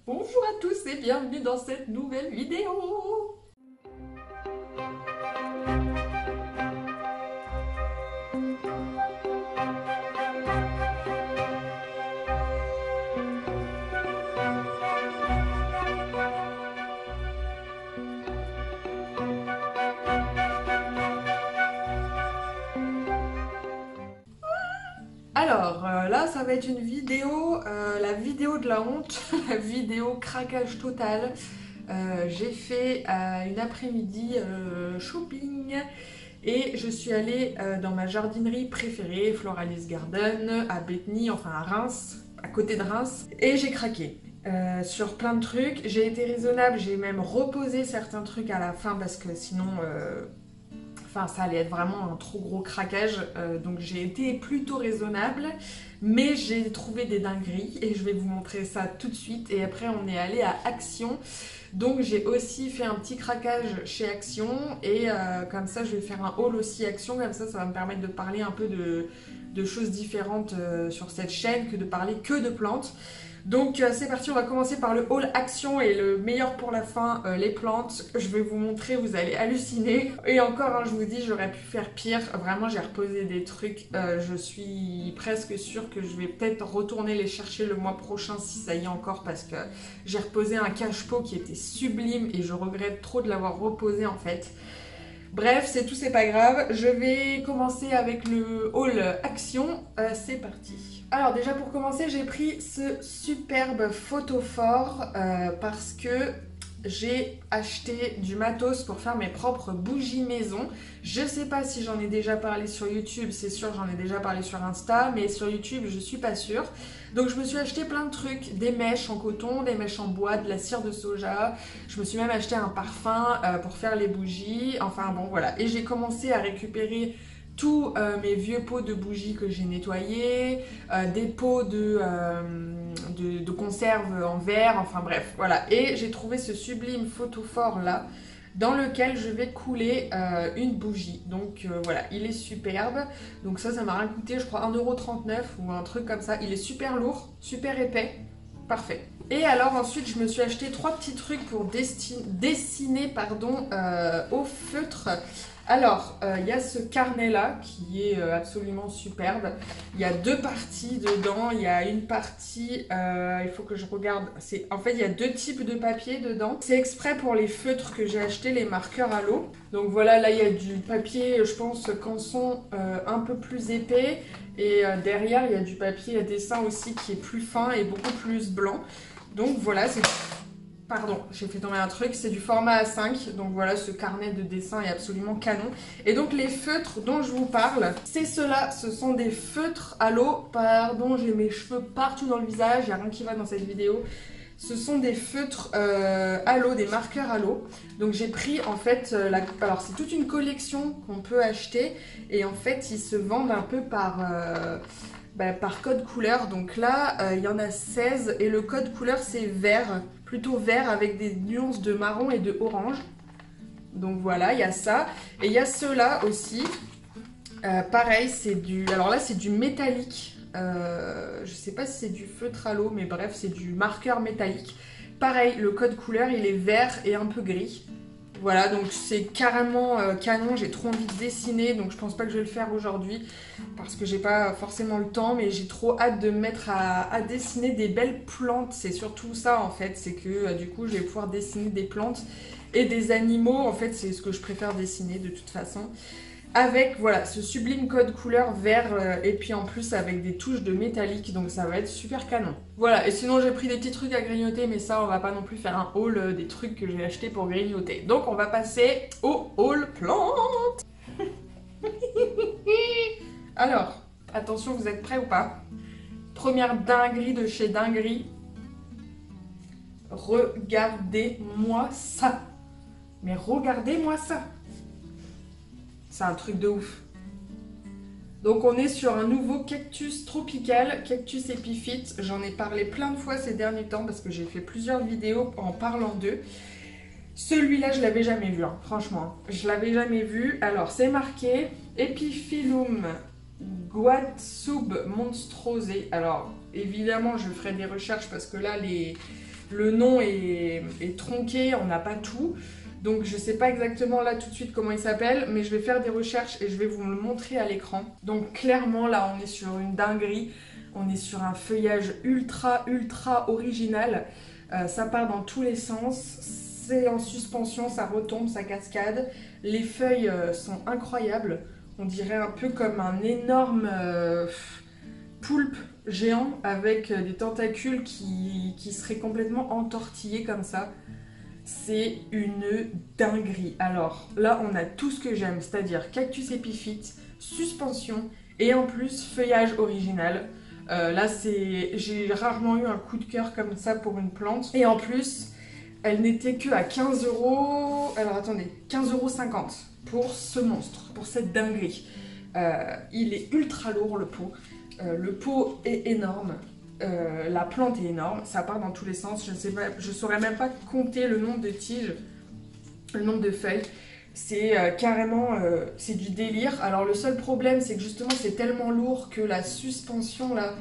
Bonjour à tous et bienvenue dans cette nouvelle vidéo. Alors là ça va être une vidéo, la vidéo de la honte, la vidéo craquage total. J'ai fait une après-midi shopping et je suis allée dans ma jardinerie préférée, Floralis Garden, à Bétheny, enfin à Reims, à côté de Reims, et j'ai craqué. Sur plein de trucs, j'ai été raisonnable, j'ai même reposé certains trucs à la fin parce que sinon enfin, ça allait être vraiment un trop gros craquage, donc j'ai été plutôt raisonnable, mais j'ai trouvé des dingueries et je vais vous montrer ça tout de suite. Et après, on est allé à Action, donc j'ai aussi fait un petit craquage chez Action et comme ça, je vais faire un haul aussi Action, comme ça va me permettre de parler un peu de choses différentes sur cette chaîne que de parler que de plantes. Donc c'est parti, on va commencer par le haul Action et le meilleur pour la fin, les plantes. Je vais vous montrer, vous allez halluciner. Et encore, hein, je vous dis, j'aurais pu faire pire. Vraiment, j'ai reposé des trucs. Je suis presque sûre que je vais peut-être retourner les chercher le mois prochain si ça y est encore, parce que j'ai reposé un cache-pot qui était sublime et je regrette trop de l'avoir reposé en fait. Bref, c'est tout, c'est pas grave. Je vais commencer avec le haul Action. C'est parti. Alors déjà pour commencer, j'ai pris ce superbe photophore parce que j'ai acheté du matos pour faire mes propres bougies maison. Je sais pas si j'en ai déjà parlé sur YouTube, c'est sûr j'en ai déjà parlé sur Insta, mais sur YouTube je suis pas sûre. Donc je me suis acheté plein de trucs, des mèches en coton, des mèches en bois, de la cire de soja. Je me suis même acheté un parfum pour faire les bougies. Enfin bon voilà, et j'ai commencé à récupérer tous mes vieux pots de bougies que j'ai nettoyés, des pots de conserve en verre, enfin bref, voilà. Et j'ai trouvé ce sublime photophore là, dans lequel je vais couler une bougie. Donc voilà, il est superbe. Donc ça m'a rien coûté, je crois 1,39 € ou un truc comme ça. Il est super lourd, super épais, parfait. Et alors ensuite, je me suis acheté 3 petits trucs pour dessiner au feutre. Alors, il y a ce carnet-là qui est absolument superbe. Il y a 2 parties dedans. Il y a une partie, il faut que je regarde. En fait, il y a 2 types de papier dedans. C'est exprès pour les feutres que j'ai acheté, les marqueurs à l'eau. Donc voilà, là, il y a du papier, je pense, canson un peu plus épais. Et derrière, il y a du papier à dessin aussi qui est plus fin et beaucoup plus blanc. Donc voilà, c'est... Pardon, j'ai fait tomber un truc, c'est du format A5, donc voilà, ce carnet de dessin est absolument canon. Et donc les feutres dont je vous parle, c'est ceux-là, ce sont des feutres à l'eau. Pardon, j'ai mes cheveux partout dans le visage, il n'y a rien qui va dans cette vidéo. Ce sont des feutres à l'eau, des marqueurs à l'eau. Donc j'ai pris en fait, alors c'est toute une collection qu'on peut acheter, et en fait ils se vendent un peu par code couleur. Donc là, il y en a 16 et le code couleur c'est vert, plutôt vert avec des nuances de marron et de orange. Donc voilà, il y a ça. Et il y a ceux-là aussi. Pareil, c'est du... Alors là, c'est du métallique. Je sais pas si c'est du feutre à l'eau, mais bref, c'est du marqueur métallique. Pareil, le code couleur, il est vert et un peu gris. Voilà, donc c'est carrément canon, j'ai trop envie de dessiner, donc je pense pas que je vais le faire aujourd'hui parce que j'ai pas forcément le temps, mais j'ai trop hâte de me mettre à dessiner des belles plantes. C'est surtout ça en fait, c'est que du coup je vais pouvoir dessiner des plantes et des animaux, en fait c'est ce que je préfère dessiner de toute façon. Avec voilà ce sublime code couleur vert et puis en plus avec des touches de métallique, donc ça va être super canon. Voilà, et sinon j'ai pris des petits trucs à grignoter, mais ça on va pas non plus faire un haul des trucs que j'ai acheté pour grignoter. Donc on va passer au haul plantes. Alors, attention, vous êtes prêts ou pas? Première dinguerie de chez dinguerie. Regardez-moi ça. Mais regardez-moi ça. C'est un truc de ouf. Donc on est sur un nouveau cactus tropical, cactus épiphyte. J'en ai parlé plein de fois ces derniers temps parce que j'ai fait plusieurs vidéos en parlant d'eux. Celui-là, je l'avais jamais vu, hein, franchement. Je l'avais jamais vu. Alors c'est marqué Epiphyllum guatsub monstrose. Alors évidemment, je ferai des recherches parce que là, le nom est tronqué, on n'a pas tout. Donc je sais pas exactement là tout de suite comment il s'appelle, mais je vais faire des recherches et je vais vous le montrer à l'écran. Donc clairement là on est sur une dinguerie, on est sur un feuillage ultra original. Ça part dans tous les sens, c'est en suspension, ça retombe, ça cascade. Les feuilles sont incroyables, on dirait un peu comme un énorme poulpe géant avec des tentacules qui seraient complètement entortillés comme ça. C'est une dinguerie. Alors là, on a tout ce que j'aime, c'est-à-dire cactus épiphyte, suspension et en plus feuillage original. Là, j'ai rarement eu un coup de cœur comme ça pour une plante. Et en plus, elle n'était que à 15 euros. Alors attendez, 15,50 € pour ce monstre, pour cette dinguerie. Il est ultra lourd le pot. Le pot est énorme. La plante est énorme, ça part dans tous les sens. Je saurais même pas compter le nombre de tiges, le nombre de feuilles. C'est carrément, c'est du délire. Alors le seul problème, c'est que justement c'est tellement lourd que la suspension là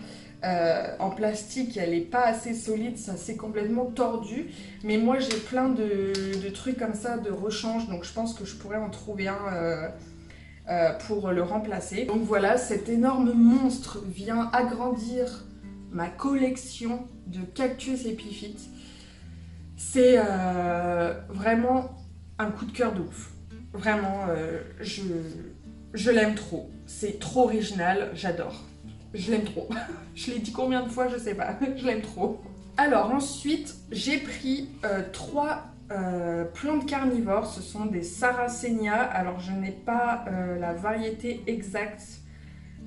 en plastique, elle est pas assez solide, ça s'est complètement tordu. Mais moi j'ai plein de trucs comme ça de rechange, donc je pense que je pourrais en trouver un pour le remplacer. Donc voilà, cet énorme monstre vient agrandir ma collection de cactus épiphytes. C'est vraiment un coup de cœur de ouf. Vraiment, je l'aime trop. C'est trop original, j'adore. Je l'aime trop. Je l'ai dit combien de fois, je sais pas. Je l'aime trop. Alors ensuite, j'ai pris 3 plantes carnivores. Ce sont des Sarracenia. Alors je n'ai pas la variété exacte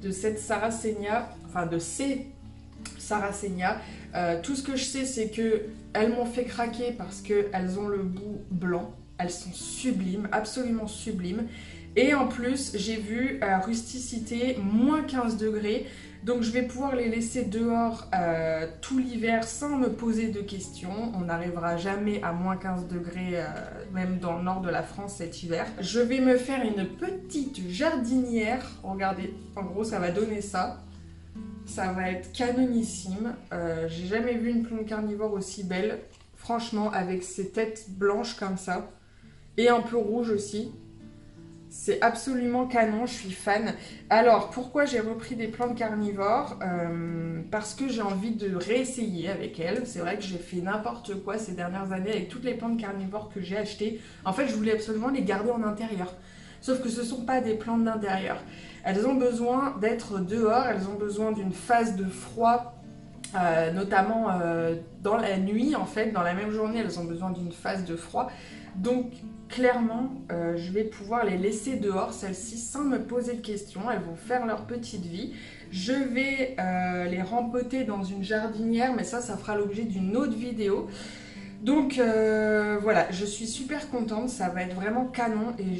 de cette Sarracenia, enfin de ces Sarracenia. Tout ce que je sais, c'est que elles m'ont fait craquer parce qu'elles ont le bout blanc. Elles sont sublimes, absolument sublimes. Et en plus, j'ai vu rusticité, moins 15 degrés. Donc je vais pouvoir les laisser dehors tout l'hiver sans me poser de questions. On n'arrivera jamais à moins 15 degrés, même dans le nord de la France cet hiver. Je vais me faire une petite jardinière. Regardez, en gros ça va donner ça. Ça va être canonissime. J'ai jamais vu une plante carnivore aussi belle. Franchement, avec ses têtes blanches comme ça. Et un peu rouge aussi. C'est absolument canon, je suis fan. Alors, pourquoi j'ai repris des plantes carnivores? Parce que j'ai envie de réessayer avec elles. C'est vrai que j'ai fait n'importe quoi ces dernières années avec toutes les plantes carnivores que j'ai achetées. En fait, je voulais absolument les garder en intérieur. Sauf que ce ne sont pas des plantes d'intérieur. Elles ont besoin d'être dehors, elles ont besoin d'une phase de froid, notamment dans la nuit en fait. Dans la même journée, elles ont besoin d'une phase de froid. Donc clairement, je vais pouvoir les laisser dehors, celles-ci, sans me poser de questions. Elles vont faire leur petite vie. Je vais les rempoter dans une jardinière, mais ça fera l'objet d'une autre vidéo. Donc voilà, je suis super contente, ça va être vraiment canon et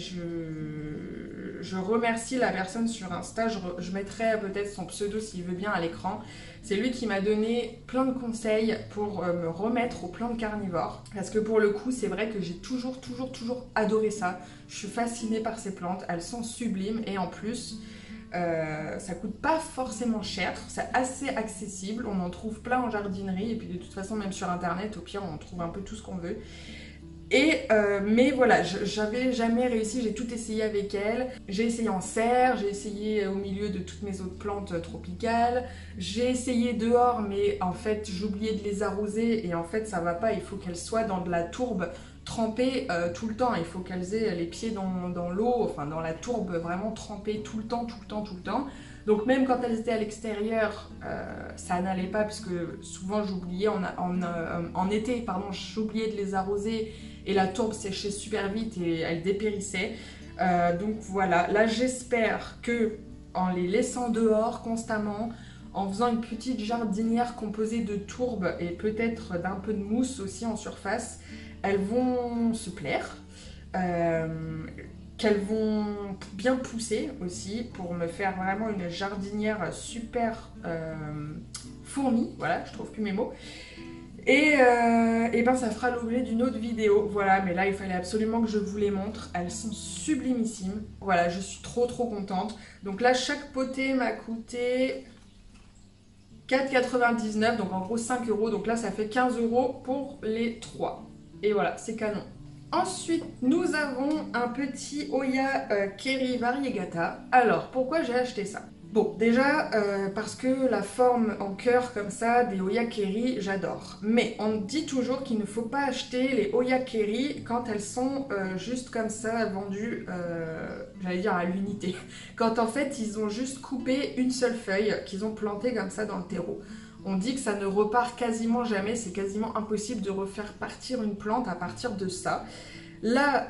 je remercie la personne sur Insta, je mettrai peut-être son pseudo s'il veut bien à l'écran. C'est lui qui m'a donné plein de conseils pour me remettre aux plantes carnivores. Parce que pour le coup, c'est vrai que j'ai toujours adoré ça. Je suis fascinée par ces plantes, elles sont sublimes et en plus, ça coûte pas forcément cher, c'est assez accessible, on en trouve plein en jardinerie et puis de toute façon même sur internet, au pire on trouve un peu tout ce qu'on veut. Et mais voilà, j'avais jamais réussi, j'ai tout essayé avec elle. J'ai essayé en serre, j'ai essayé au milieu de toutes mes autres plantes tropicales. J'ai essayé dehors, mais en fait j'oubliais de les arroser et en fait ça va pas, il faut qu'elles soient dans de la tourbe trempée tout le temps. Il faut qu'elles aient les pieds dans l'eau, enfin dans la tourbe vraiment trempée tout le temps. Donc même quand elles étaient à l'extérieur, ça n'allait pas puisque souvent j'oubliais en été, pardon, j'oubliais de les arroser et la tourbe séchait super vite et elle dépérissait. Donc voilà, là j'espère que en les laissant dehors constamment, en faisant une petite jardinière composée de tourbe et peut-être d'un peu de mousse aussi en surface, elles vont se plaire. Qu'elles vont bien pousser aussi pour me faire vraiment une jardinière super fournie, voilà, je trouve plus mes mots. Et ben ça fera l'objet d'une autre vidéo, voilà, mais là il fallait absolument que je vous les montre, elles sont sublimissimes, voilà, je suis trop contente. Donc là chaque potée m'a coûté 4,99 donc en gros 5 euros. Donc là ça fait 15 euros pour les 3. Et voilà, c'est canon. Ensuite, nous avons un petit Oya Kerry Variegata. Alors, pourquoi j'ai acheté ça? Bon, déjà, parce que la forme en cœur comme ça des Oya Kerry, j'adore. Mais on dit toujours qu'il ne faut pas acheter les Oya Kerry quand elles sont juste comme ça vendues, j'allais dire à l'unité. Quand en fait, ils ont juste coupé une seule feuille qu'ils ont plantée comme ça dans le terreau. On dit que ça ne repart quasiment jamais, c'est quasiment impossible de refaire partir une plante à partir de ça. Là,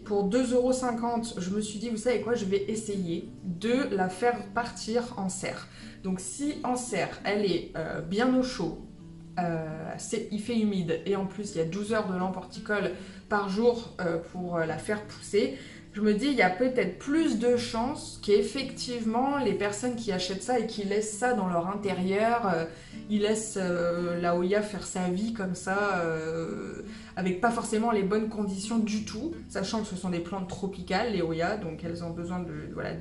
pour 2,50 €, je me suis dit, vous savez quoi, je vais essayer de la faire partir en serre. Donc si en serre, elle est bien au chaud, il fait humide et en plus il y a 12 heures de lampe horticole par jour pour la faire pousser, je me dis il y a peut-être plus de chances qu'effectivement les personnes qui achètent ça et qui laissent ça dans leur intérieur, ils laissent la Oya faire sa vie comme ça, avec pas forcément les bonnes conditions du tout, sachant que ce sont des plantes tropicales, les Oya, donc elles ont besoin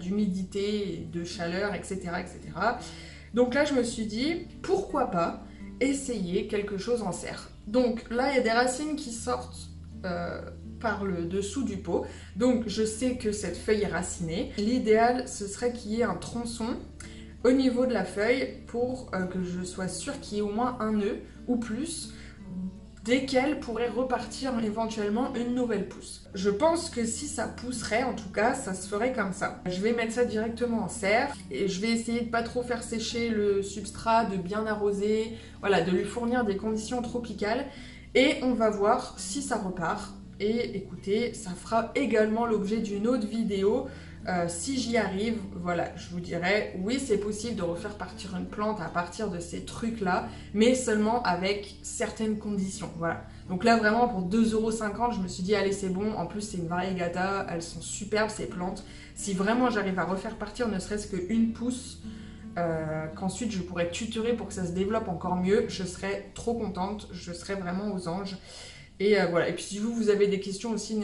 d'humidité, de chaleur, etc., etc. Donc là je me suis dit, pourquoi pas essayer quelque chose en serre. Donc là il y a des racines qui sortent par le dessous du pot, donc je sais que cette feuille est racinée. L'idéal ce serait qu'il y ait un tronçon au niveau de la feuille pour que je sois sûre qu'il y ait au moins un nœud ou plus, desquels pourrait repartir éventuellement une nouvelle pousse. Je pense que si ça pousserait, en tout cas, ça se ferait comme ça. Je vais mettre ça directement en serre et je vais essayer de pas trop faire sécher le substrat, de bien arroser, voilà, de lui fournir des conditions tropicales et on va voir si ça repart. Et écoutez, ça fera également l'objet d'une autre vidéo. Si j'y arrive, voilà, je vous dirais, oui, c'est possible de refaire partir une plante à partir de ces trucs-là, mais seulement avec certaines conditions, voilà. Donc là, vraiment, pour 2,50 €, je me suis dit, allez, c'est bon. En plus, c'est une variegata, elles sont superbes, ces plantes. Si vraiment j'arrive à refaire partir ne serait-ce qu'une pousse, qu'ensuite je pourrais tutorer pour que ça se développe encore mieux, je serais trop contente, je serais vraiment aux anges. Et voilà, et puis si vous avez des questions aussi,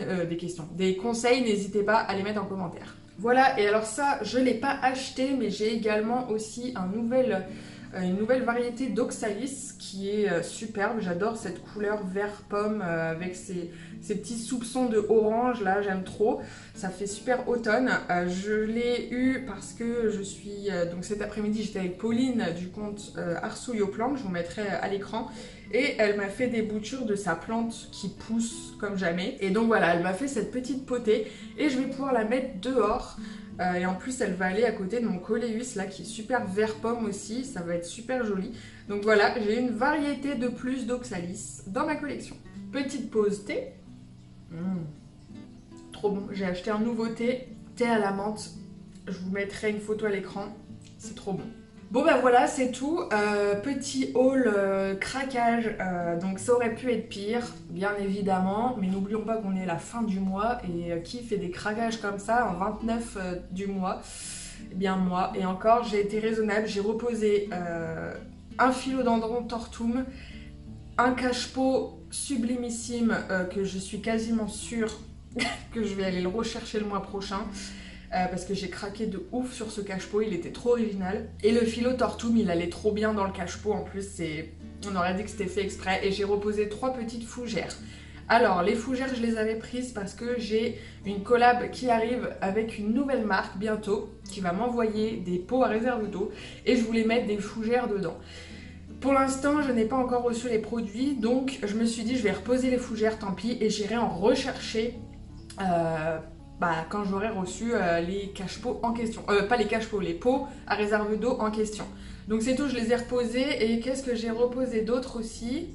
des conseils, n'hésitez pas à les mettre en commentaire. Voilà, et alors ça, je ne l'ai pas acheté, mais j'ai également aussi une nouvelle variété d'Oxalis qui est superbe. J'adore cette couleur vert pomme avec ces petits soupçons de orange, là, j'aime trop. Ça fait super automne. Je l'ai eu parce que je suis... donc cet après-midi, j'étais avec Pauline du compte Arsouille aux plantes, je vous mettrai à l'écran. Et elle m'a fait des boutures de sa plante qui pousse comme jamais. Et donc voilà, elle m'a fait cette petite potée et je vais pouvoir la mettre dehors. Et en plus, elle va aller à côté de mon coléus là qui est super vert pomme aussi. Ça va être super joli. Donc voilà, j'ai une variété de plus d'Oxalis dans ma collection. Petite pause thé. Trop bon. J'ai acheté un nouveau thé à la menthe. Je vous mettrai une photo à l'écran. C'est trop bon. Bon ben voilà, c'est tout. Petit haul craquage, donc ça aurait pu être pire, bien évidemment, mais n'oublions pas qu'on est à la fin du mois et qui fait des craquages comme ça en 29 du mois? Eh bien moi, et encore j'ai été raisonnable, j'ai reposé un philodendron tortum, un cache-pot sublimissime que je suis quasiment sûre que je vais aller le rechercher le mois prochain. Parce que j'ai craqué de ouf sur ce cache-pot, il était trop original. Et le Philotortum, il allait trop bien dans le cache-pot, en plus, on aurait dit que c'était fait exprès. Et j'ai reposé 3 petites fougères. Alors, les fougères, je les avais prises parce que j'ai une collab qui arrive avec une nouvelle marque bientôt, qui va m'envoyer des pots à réserve d'eau, et je voulais mettre des fougères dedans. Pour l'instant, je n'ai pas encore reçu les produits, donc je me suis dit, je vais reposer les fougères, tant pis, et j'irai en rechercher... quand j'aurai reçu les cache-pots en question. Pas les cache-pots, les pots à réserve d'eau en question. Donc c'est tout, je les ai reposés. Et qu'est-ce que j'ai reposé d'autre aussi?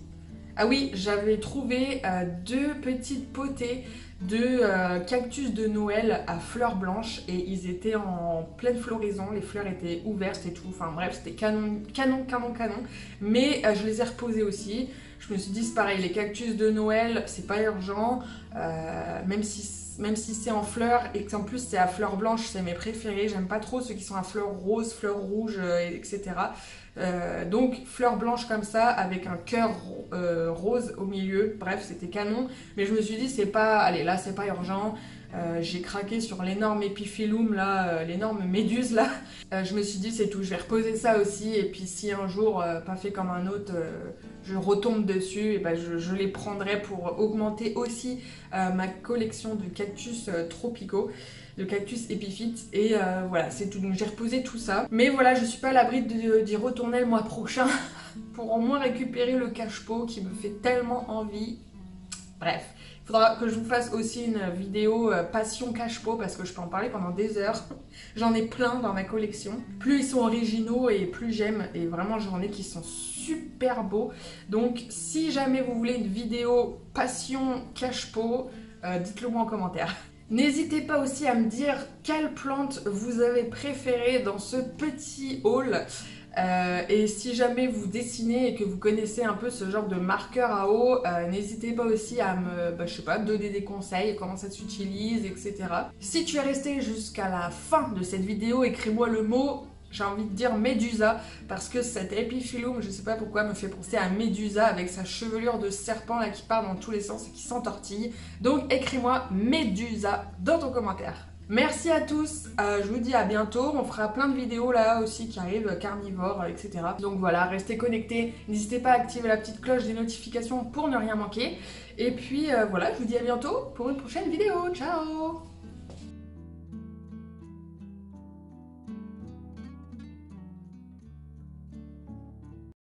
Ah oui, j'avais trouvé 2 petites potées de cactus de Noël à fleurs blanches. Et ils étaient en pleine floraison, les fleurs étaient ouvertes et tout. Enfin bref, c'était canon, canon, canon, canon. Mais je les ai reposés aussi. Je me suis dit, c'est pareil, les cactus de Noël, c'est pas urgent. Même si même si c'est en fleurs et qu'en plus c'est à fleurs blanches, c'est mes préférés. J'aime pas trop ceux qui sont à fleurs roses, fleurs rouges, etc. Donc fleurs blanches comme ça avec un cœur rose au milieu, bref c'était canon, mais je me suis dit c'est pas, allez là c'est pas urgent. J'ai craqué sur l'énorme épiphyllum là, l'énorme méduse là. Je me suis dit c'est tout, je vais reposer ça aussi et puis si un jour, pas fait comme un autre, je retombe dessus, et ben je les prendrai pour augmenter aussi ma collection de cactus tropicaux, de cactus épiphytes et voilà c'est tout. Donc j'ai reposé tout ça, mais voilà je suis pas à l'abri d'y retourner le mois prochain pour au moins récupérer le cache-pot qui me fait tellement envie. Bref, il faudra que je vous fasse aussi une vidéo passion cache-pot parce que je peux en parler pendant des heures. J'en ai plein dans ma collection. Plus ils sont originaux et plus j'aime, et vraiment j'en ai qui sont super beaux. Donc si jamais vous voulez une vidéo passion cache-pot, dites-le moi en commentaire. N'hésitez pas aussi à me dire quelle plante vous avez préférée dans ce petit haul. Et si jamais vous dessinez et que vous connaissez un peu ce genre de marqueur à eau, n'hésitez pas aussi à me, je sais pas, donner des conseils, comment ça s'utilise, etc. Si tu es resté jusqu'à la fin de cette vidéo, écris-moi le mot, j'ai envie de dire Médusa, parce que cet épiphyllum, je sais pas pourquoi, me fait penser à Médusa avec sa chevelure de serpent là qui part dans tous les sens et qui s'entortille. Donc écris-moi Médusa dans ton commentaire. Merci à tous, je vous dis à bientôt, on fera plein de vidéos là aussi qui arrivent, carnivores, etc. Donc voilà, restez connectés, n'hésitez pas à activer la petite cloche des notifications pour ne rien manquer. Et puis voilà, je vous dis à bientôt pour une prochaine vidéo, ciao!